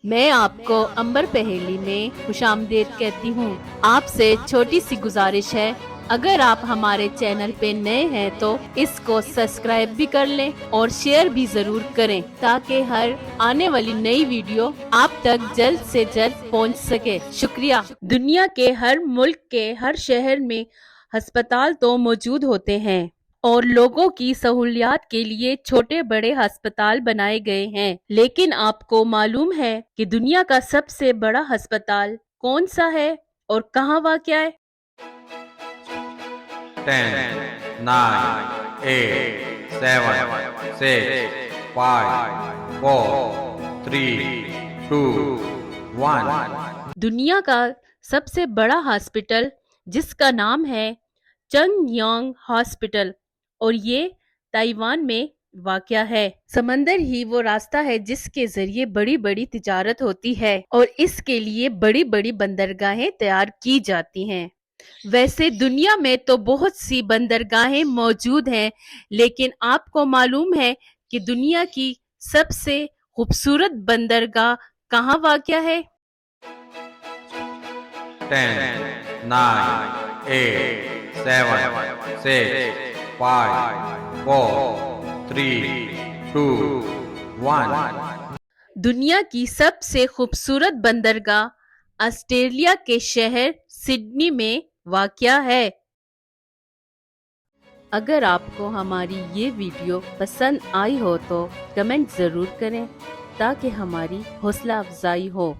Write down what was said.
میں آپ کو امبر پہیلی میں خوش آمدید کہتی ہوں۔ آپ سے چھوٹی سی گزارش ہے، اگر آپ ہمارے چینل پہ نئے ہیں تو اس کو سبسکرائب بھی کر لیں اور شیئر بھی ضرور کریں تاکہ ہر آنے والی نئی ویڈیو آپ تک جلد سے جلد پہنچ سکے۔ شکریہ۔ دنیا کے ہر ملک کے ہر شہر میں ہسپتال تو موجود ہوتے ہیں اور لوگوں کی سہولیات کے لیے چھوٹے بڑے ہسپتال بنائے گئے ہیں، لیکن آپ کو معلوم ہے کہ دنیا کا سب سے بڑا ہسپتال کون سا ہے اور کہاں واقع ہے؟ 10, 9, 8, 7, 6, 5, 4, 3, 2, 1۔ دنیا کا سب سے بڑا ہاسپٹل جس کا نام ہے چنگ یانگ ہاسپٹل اور یہ تائیوان میں واقع ہے۔ سمندر ہی وہ راستہ ہے جس کے ذریعے بڑی بڑی تجارت ہوتی ہے اور اس کے لیے بڑی بڑی بندرگاہیں تیار کی جاتی ہیں۔ ویسے دنیا میں تو بہت سی بندرگاہیں موجود ہیں، لیکن آپ کو معلوم ہے کہ دنیا کی سب سے خوبصورت بندرگاہ کہاں واقع ہے؟ 10, 9, 8, 7, 6, 5, 4, 3, 2, 1۔ دنیا کی سب سے خوبصورت بندرگاہ آسٹریلیا کے شہر سڈنی میں واقع ہے۔ اگر آپ کو ہماری یہ ویڈیو پسند آئی ہو تو کمنٹ ضرور کریں تاکہ ہماری حوصلہ افزائی ہو۔